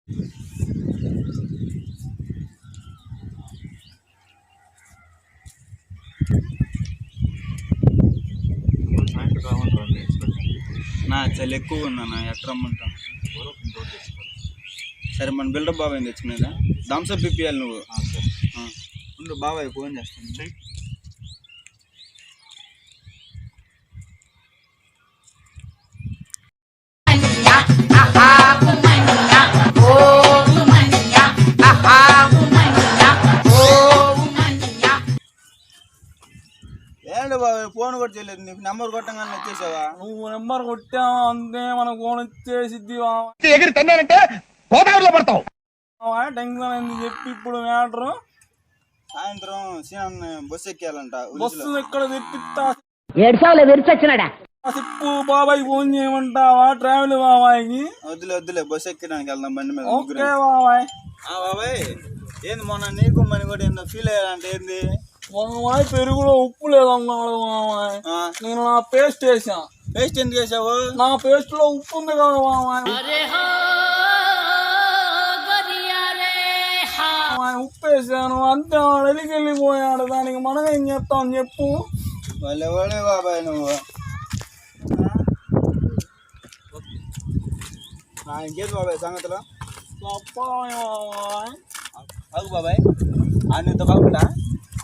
నా చలి ఎక్కువ ఉందన్నా, ఎక్కడ రమ్మంటాం. సరే మన బిల్డప్ బాబాయ్ తెచ్చుకునేదా, థమ్సప్ ఇప్పియాలి నువ్వు. ఉండు బాబాయ్ ఫోన్ చేస్తాను. ఏంటి బాబాయ్ ఫోన్ కూడా చేయలేదు, నీకు నెంబర్ కొట్టంగానే వచ్చేసావా? నువ్వు నెంబర్ కొట్టావు అంతే, మన ఫోన్ వచ్చేసిద్ది. ఎగిరి తన్నానంటే గోదావరిలో పడతావు. టెన్షన్ అయింది చెప్పి ఇప్పుడు మ్యాటరు. సాయంత్రం సీనన్న బస్సు ఎక్కాలంట. బస్సు ఎక్కడ తెప్పిస్తా చెప్పు బాబాయ్, ఫోన్ చేయమంటావా ట్రావెల్ బాబాయ్కి? వద్దులే బస్సు ఎక్కడానికి వెళ్దాం బండి మీద. ఓకే బాబాయ్. బాబాయ్ ఏంది మొన్న నీకు మని కూడా ఏందో ఫీల్ అయ్యాలంటే ఏంది? మామాయ్ పెరుగులో ఉప్పు లేదన్నాడు మామాయ్. నేను నా పేస్ట్ వేసా. పేస్ట్ ఎందుకు వేసావు? నా పేస్ట్ లో ఉప్పు ఉంది కదా మామాయ్. ఉప్పు వేసాను అంతే, ఎలికి వెళ్ళిపోయాడు. దానికి మనం ఏం చెప్తాం చెప్పు? వాళ్ళే బాబాయ్ నువ్వు. ఇంకేది బాబాయ్ సంగతిలో? అగు బాబాయ్ నీతో కాకుండా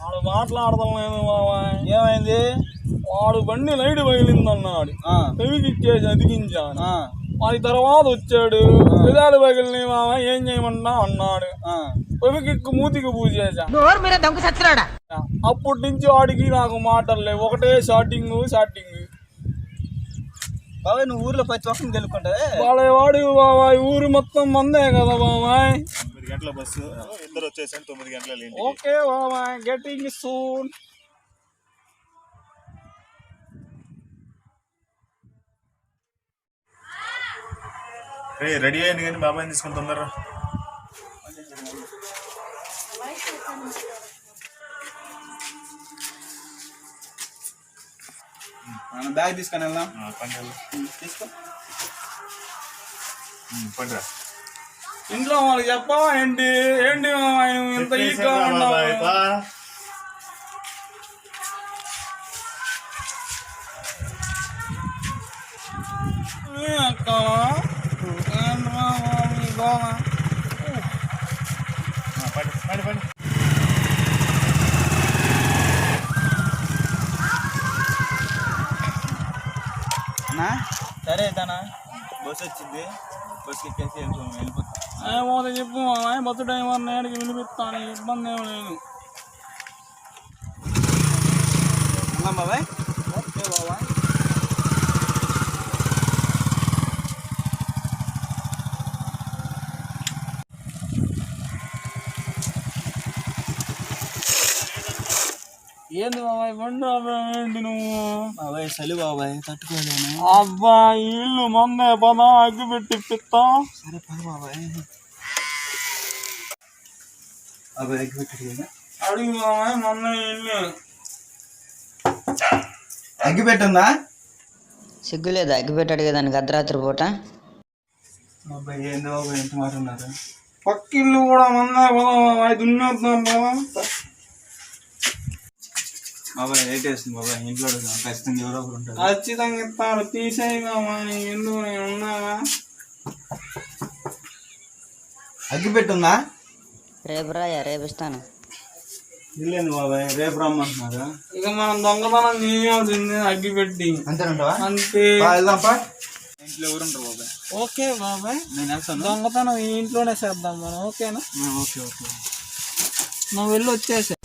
వాడు మాట్లాడతాం లేదు బాబాయ్. ఏమైంది? వాడు బండి లైట్ పగిలిందన్నాడు, ఇచ్చేసి అతికించాను. వాడి తర్వాత వచ్చాడు, పెదాలు పగిలినాయి బాబాయ్ ఏం చేయమన్నా అన్నాడు. పెవికిక్కు మూతికి పూజేసా. అప్పటి నుంచి వాడికి నాకు మాటలు లేవు, ఒకటే షార్టింగ్. బాబాయ్ నువ్వు ఊర్లో ప్రతి ఒక్కరిని తెలుకుంటా వాడు బాబాయ్, ఊరు మొత్తం మందే కదా బాబాయ్. 9 గంటల బస్సు, ఇద్దరు వచ్చేసాను 9 గంటల. ఓకే బాబాయ్, గెటింగ్ సూన్. రెడీ అయింది కానీ బాబాయ్ తీసుకొని తొందరరా. బ్యాగ్ తీసుకొని వెళ్దాం. తీసుకో పండురా. ఇంట్లో వాళ్ళకి చెప్పవా ఏంటి బాబాయ్ నువ్వు ఇంత ఈగా ఉన్నావు? అన్నా సరే అయితేనా, బస్సు వచ్చింది, బస్సు ఎక్కేసి వెళ్ళిపోతా. ఏమో చెప్పు మామాయ్, బస్సు డ్రైవర్ నేడికి వినిపిస్తాను, ఇబ్బంది ఏమి లేదు. బాబాయ్ ఓకే బాబాయ్. ఏంది బాబాయ్ బండి ఏంటి నువ్వు? బాబాయ్ చలి బాబాయ్ తట్టుకోలేను. అబ్బా ఇల్లు మొన్నే పదా అగ్గి పెట్టి పిత్తా. సరే పద బాబాయ్. బాబాయ్ అగ్గి పెట్టి అడిగి బాబాయ్, మొన్న ఇల్లు అగ్గి పెట్టుందా? సిగ్గులేదు అగ్గిపెట్టాడు కదా దానికి అర్ధరాత్రి పూట. బాబాయ్ ఏంది బాబాయ్ ఎంత మాట ఉన్నారు? పక్కిల్లు కూడా మొన్నే పదా బాబాయ్, దున్నేద్దాం బాబా. బాబాయ్ రేట్ వేస్తుంది బాబాయ్, ఇంట్లో ఖచ్చితంగా ఎవరో ఒకరు ఉంటారు. ఖచ్చితంగా ఇస్తారు, తీసేయి బాబాయ్. ఎందుకు నేను ఉన్నావా? అగ్గి పెట్టుందా? రేపు రాయా, రేపు ఇస్తాను. ఇల్లేంది బాబాయ్ రేపు రమ్మంటున్నారు. ఇక మనం దొంగతనం చేయాల్సిందే అగ్గి పెట్టి. అంతేనంటావా? అంతే. వెళ్దాంపా. ఇంట్లో ఎవరుంటారు బాబాయ్? ఓకే బాబాయ్, నేను వెళ్తాను. దొంగతనం ఇంట్లోనే చేద్దాం మనం, ఓకేనా? ఓకే నువ్వు వెళ్ళి వచ్చేసా.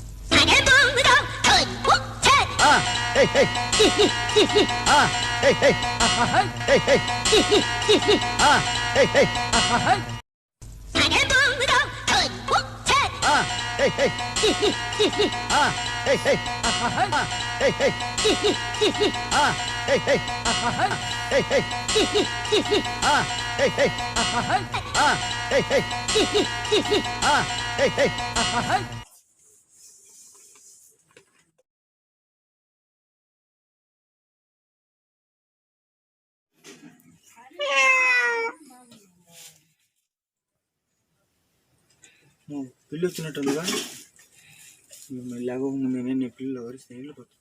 పిల్లి వచ్చినట్టుందిగా లేకపోతే నేను పిల్లలు వరిస్తే వెళ్ళిపోతా.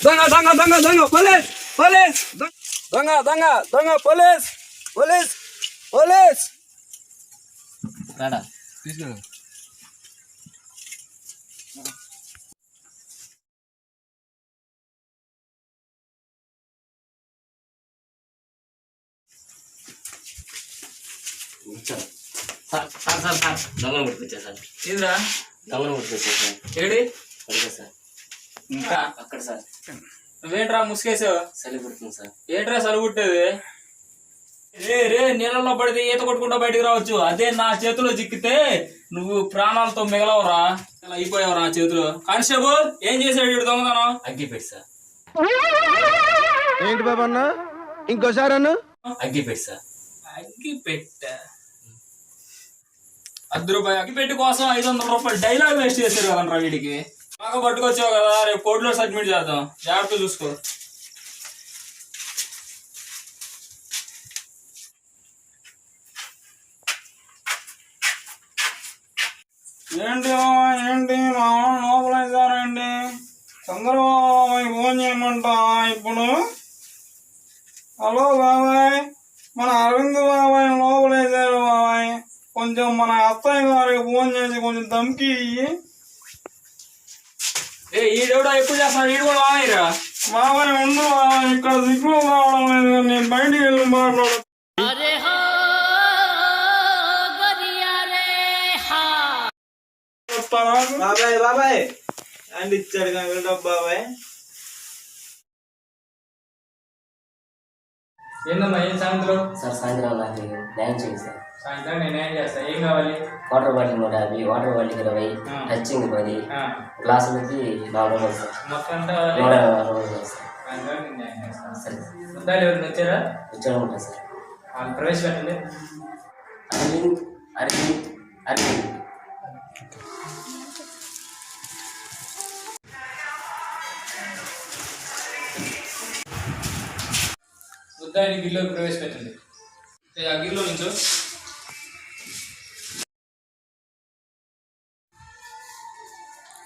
దొంగ దొంగ దొంగ దొంగ పోలీస్ పోలీస్ దొంగ దొంగ దొంగ పోలీస్ పోలీస్ పోలీస్ తీసుకెళ్ళ. సార్ సార్ సార్ సార్ దొంగను పట్టుకొచ్చా సార్. ఇదిరా దొంగను పట్టుకొచ్చా సార్. ఏడి అడిగా సార్. ఇంకా అక్కడ సార్ నువ్వేంట్రా ముసుకేసావు? చలి పుడుతుంది సార్. ఏంట్రా సలుగుట్టేది? రే నీళ్ళల్లో పడితే ఈత కొట్టుకుంటా బయటికి రావచ్చు, అదే నా చేతిలో చిక్కితే నువ్వు ప్రాణాలతో మిగలవరా. ఇలా అయిపోయావురా చేతిలో. కానిస్టేబుల్ ఏం చేశాడు వీడు దొంగతనం? అగ్గిపెట్టి సార్. ఏంటి బాబా అన్న ఇంకోసారి అన్న అగ్గిపెట్టి సార్. అగ్గిపెట్ట ₹10 అగ్గిపెట్టి కోసం 500 రూపాయలు డైలాగ్ వేస్ట్ చేశారు కదరా వీడికి. బాగా పట్టుకొచ్చావు కదా, రేపు కోర్టులో సబ్మిట్ చేద్దాం, జాగ్రత్త చూసుకో. ఏంటి ఏంటి మా లోపలేసారండి? చంద్రబాబు ఫోన్ చేయమంటా ఇప్పుడు. హలో బాబాయ్, మన అరవింద్ బాబాయ్ లోపలేసారు బాబాయ్, కొంచెం మన అత్తయ్య గారికి ఫోన్ చేసి కొంచెం ధమ్కి ఇయ్యి. ఈడెవడో ఎప్పుడు చేస్తాడు, ఈడు కూడా బాబాయ్రా. బాబాయ్ ఉండు బాబాయ్, ఇక్కడ దిక్కు రావడం లేదు, నేను బయటికి వెళ్ళి మాట్లాడు. బాబాయ్ బాబాయ్ అండ్ ఇచ్చాడు కదా బాబాయ్. ఏందమ్మా ఏం సాయంత్రం? సార్ సాయంత్రం నాకు న్యాయం చేయండి సార్. సాయంత్రం నేనేం చేస్తా, ఏం కావాలి? Water bottle 150, water bottle 20, touching 10, గ్లాసులకి 400 sir. మొత్తం అంతా 160 సార్. సాయంత్రం నేను న్యాయం చేస్తాను. సరే ముద్దాలు ఎవరిని వచ్చారా? వచ్చానుకుంటా సార్. వాళ్ళు ప్రవేశపెట్టండి. అరవింద్ అరవింద్ అరవింద్. ముద్దాయిని గిల్లో ప్రవేశపెట్టండి. ఆ గిల్లో నుంచో.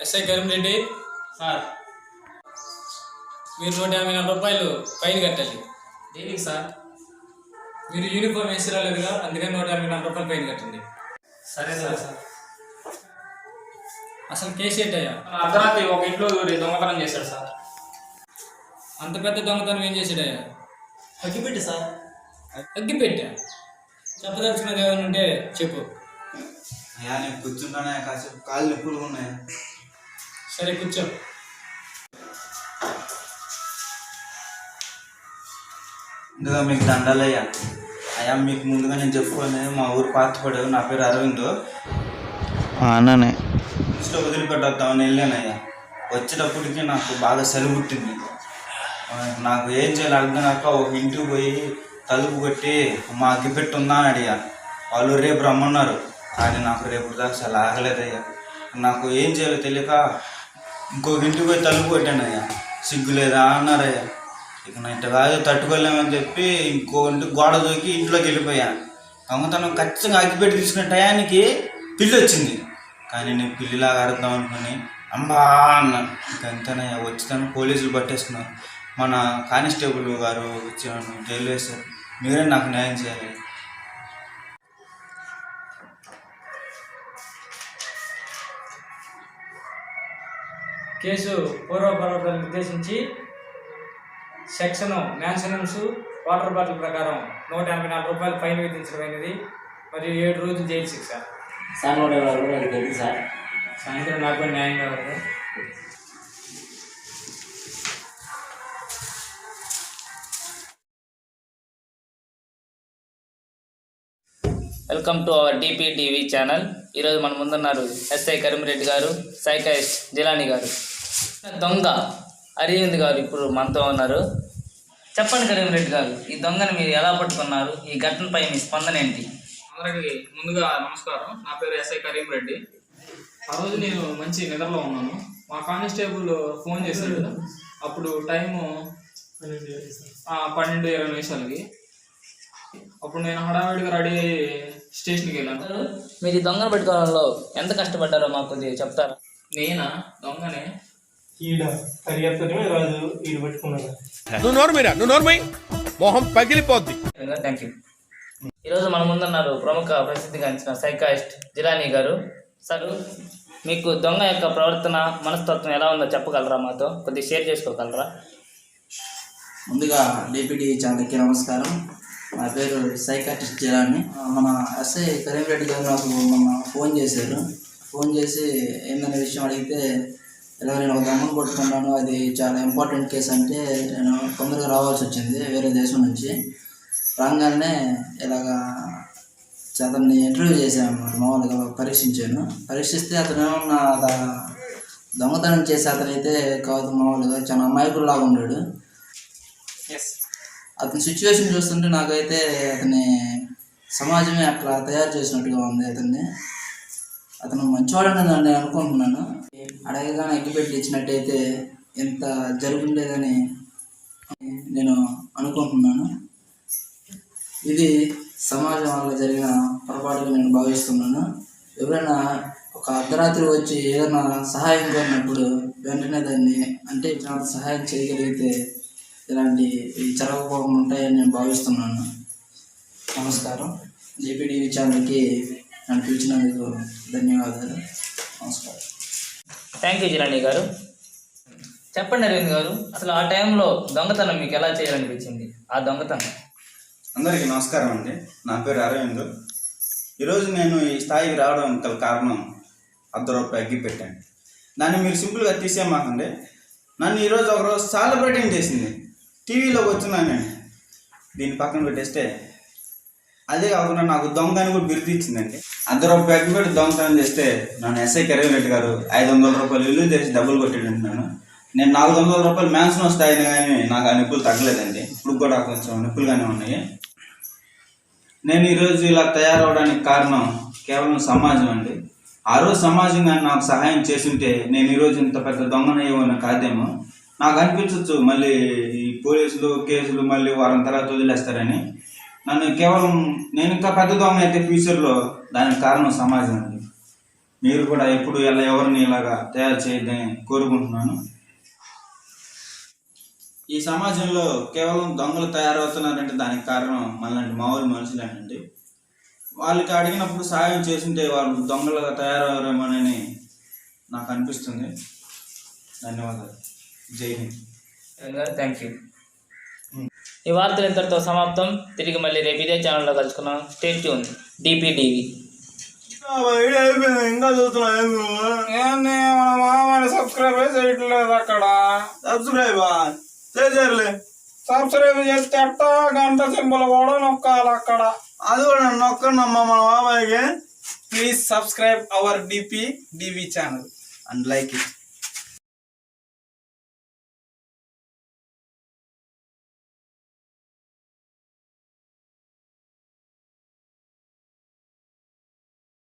ఎస్ఐ కరీంరెడ్డి సార్, మీరు 154 రూపాయలు ఫైన్ కట్టాలి. దేనికి సార్? మీరు యూనిఫామ్ వేసి రాలేదుగా, అందుకని 154 రూపాయలు ఫైన్ కట్టండి. సరే సార్. అసలు కేసు ఏంటయ్యా? అర్ధరాత్రి ఒక ఇంట్లో దొంగతనం చేశాడు సార్. అంత పెద్ద దొంగతనం ఏం చేశాడయ్యా? అగ్గిపెట్టి సార్. అగ్గిపెట్టా? చెప్పదలుచుకున్నది ఏమైనా ఉంటే చెప్పు. అయ్యా నేను కూర్చుంటానే, కాసేపు కాళ్ళు నొప్పులు ఉన్నాయి. సరే కూర్చో. ముందుగా మీకు దండాలయ్యా. అయ్యా మీకు ముందుగా నేను చెప్పుకోని, మా ఊరు పాతపడు, నా పేరు అరవింద్. అన్ననే ఇంట్లో వదిలిపెట్టొద్దామని వెళ్ళానయ్యా. వచ్చేటప్పటికి నాకు బాగా చలి పుట్టింది. నాకు ఏం చేయాలి అర్థం కాక ఒక ఇంటికి పోయి తలుపు కొట్టి మా అగ్గిపెట్టి ఉందా అని అడిగా. వాళ్ళు రేపు రమ్మన్నారు, కానీ నాకు రేపు దాకా అసలు ఆగలేదయ్యా. నాకు ఏం చేయాలో తెలియక ఇంకొక ఇంటికి పోయి తలుపు కొట్టానయ్యా. సిగ్గులేదా అన్నారయ్యా. ఇక నా ఇంట కాదు తట్టుకోలేమని చెప్పి ఇంకో ఇంటికి గోడ దూకి ఇంట్లోకి వెళ్ళిపోయా. దొంగతనం ఖచ్చితంగా అగ్గిపెట్టి తీసుకునే టయానికి పిల్లి వచ్చింది, కానీ నేను పిల్లిలాగా ఆడుద్దాం అనుకుని అమ్మా అన్నాను. ఇంకంతేనయ్యా. వచ్చితాను పోలీసులు పట్టేసుకున్నారు. మన కానిస్టేబుల్ గారు వచ్చి నన్ను జైలు వేశారు. మీరే నాకు న్యాయం చేయాలి. కేసు పూర్వపరాలను ఉద్దేశించి సెక్షన్ మ్యాన్షనమ్స్ వాటర్ బాటిల్ ప్రకారం 154 రూపాయలు ఫైన్ విధించడమైనది, మరియు 7 రోజులు జైలు శిక్ష. సార్ 150 రూపాయలు కట్టి సార్. సాయంత్రం నాకు న్యాయం కావాలి. Welcome to our DP TV channel. ఈరోజు మన ముందున్నారు ఎస్ఐ కరీంరెడ్డి గారు, సైకాయిస్ట్ జిలానీ గారు, దొంగ అరవింద్ గారు ఇప్పుడు మనతో ఉన్నారు. చెప్పండి కరీంరెడ్డి గారు, ఈ దొంగని మీరు ఎలా పట్టుకున్నారు? ఈ ఘటనపై మీ స్పందన ఏంటి? అందరికి ముందుగా నమస్కారం. నా పేరు ఎస్ఐ కరీంరెడ్డి. ఆ రోజు నేను మంచి నిద్రలో ఉన్నాను. మా కానిస్టేబుల్ ఫోన్ చేశాడు. అప్పుడు టైము 12:20 నిమిషాలకి. అప్పుడు నేను హడావిడిగా రెడీ అయ్యి స్టేషన్కి వెళ్ళాను. మీరు ఈ దొంగను పెట్టుకోవడంలో ఎంత కష్టపడ్డారో మాకు కొద్దిగా చెప్తారా? నేనా దొంగనే? ఈడ పరిగెత్తడమే రాదు, ఈడు పట్టుకున్నాడు. నువ్వు నోర్మై మొహం పగిలిపోద్ది. Thank you. ఈరోజు మన ముందున్నారు ప్రముఖ ప్రసిద్ధిగాంచిన సైకాయిస్ట్ జిలానీ గారు. సార్, మీకు దొంగ యొక్క ప్రవర్తన మనస్తత్వం ఎలా ఉందో చెప్పగలరా? మాతో కొద్దిగా షేర్ చేసుకోగలరా? ముందుగా డిపిటి ఛానల్కి నమస్కారం. నా పేరు సైకాట్రిస్ట్ జిలాని. మన ఎస్ఐ కరీంరెడ్డి గారు నాకు మొన్న ఫోన్ చేశారు. ఫోన్ చేసి ఏందనే విషయం అడిగితే, ఇలా నేను ఒక దొంగను పట్టుకున్నాను, అది చాలా ఇంపార్టెంట్ కేసు అంటే నేను తొందరగా రావాల్సి వచ్చింది వేరే దేశం నుంచి. రాగానే ఇలాగా అతన్ని ఇంటర్వ్యూ చేశాను అన్నమాట. మామూలుగా పరీక్షించాను. పరీక్షిస్తే అతను ఏమన్నా దొంగతనం చేసి అతనైతే కాదు, మామూలుగా చాలా అమాయకుల్లాగా ఉన్నాడు. అతని సిచ్యువేషన్ చూస్తుంటే నాకైతే అతని సమాజమే అట్లా తయారు చేసినట్టుగా ఉంది అతన్ని. అతను మంచివాడని నేను అనుకుంటున్నాను. అడగగానే అగ్గిపెట్టి ఇచ్చినట్టయితే ఎంత జరుగుండేదని నేను అనుకుంటున్నాను. ఇది సమాజం వల్ల జరిగిన పొరపాటుగా నేను భావిస్తున్నాను. ఎవరైనా ఒక అర్ధరాత్రి వచ్చి ఏదైనా సహాయం కోరినప్పుడు వెంటనే దాన్ని అంటే ఇచ్చినంత సహాయం చేయగలిగితే ఇలాంటి జరగకపోకుండా ఉంటాయని నేను భావిస్తున్నాను. నమస్కారం. జేపీటీవీ ఛానల్కి నన్ను పిలిచినందుకు ధన్యవాదాలు. నమస్కారం. థ్యాంక్ యూ జిలానీ గారు. చెప్పండి అరవింద్ గారు, అసలు ఆ టైంలో దొంగతనం మీకు ఎలా చేయాలనిపించింది? ఆ దొంగతనం. అందరికీ నమస్కారం అండి. నా పేరు అరవింద్. ఈరోజు నేను ఈ స్థాయికి రావడం గల కారణం ₹100 అగ్గి పెట్టాను. దాన్ని మీరు సింపుల్గా తీసేమాకండి. నన్ను ఈరోజు ఒకరోజు సెలబ్రేటింగ్ చేసింది. టీవీలోకి వచ్చినాను నేను. దీన్ని పక్కన పెట్టేస్తే అదే కాకుండా నాకు దొంగ అని కూడా బిరుదు ఇచ్చిందండి. ₹100 అగ్గి పెట్టి దొంగతనం చేస్తే నన్ను ఎస్ఐ కరీంరెడ్డి గారు ₹500 ఇల్లు చేసి డబ్బులు కొట్టింటున్నాను. నేను ₹400 మ్యాన్షన్ వస్తాయని కానీ నాకు ఆ నొప్పులు తగ్గలేదండి. ఇప్పుడు కూడా కొంచెం నొప్పులుగానే ఉన్నాయి. నేను ఈరోజు ఇలా తయారవడానికి కారణం కేవలం సమాజం అండి. ఆ రోజు సమాజం కానీ నాకు సహాయం చేస్తుంటే నేను ఈరోజు ఇంత పెద్ద దొంగనయ్యేవాడిని కాదేమో. నాకు అనిపించవచ్చు మళ్ళీ ఈ పోలీసులు కేసులు మళ్ళీ వారం తర్వాత వదిలేస్తారని. నన్ను కేవలం నేను ఇంకా పెద్ద దొంగ అయితే ఫ్యూచర్లో దానికి కారణం సమాజం అండి. మీరు కూడా ఎప్పుడు ఇలా ఎవరిని ఇలాగా తయారు చేయొద్దని కోరుకుంటున్నాను. ఈ సమాజంలో కేవలం దొంగలు తయారవుతున్నారంటే దానికి కారణం మనలాంటి మామూలు మనుషులేనండి. వాళ్ళకి అడిగినప్పుడు సహాయం చేస్తుంటే వాళ్ళు దొంగలుగా తయారవరేమోనని నాకు అనిపిస్తుంది. ధన్యవాదాలు. జై హింద్. Thank you. ఈ వార్తలు ఇంతటితో సమాప్తం. తిరిగి మళ్ళీ రేపు ఇదే ఛానల్లో కలుసుకున్నాం. Stay tune DPTV. ఇంకా చూస్తున్నా ఏంది మన మామని సబ్స్క్రైబ్ చేయట్లేదు. అక్కడ సబ్స్క్రైబ్ చేస్తే అట్ట గంట సింబల్ కూడా నొక్కాలి అక్కడ. అది కూడా నొక్కనమ్మా మన మామయ్యకి. Please subscribe our DPTV channel and like it.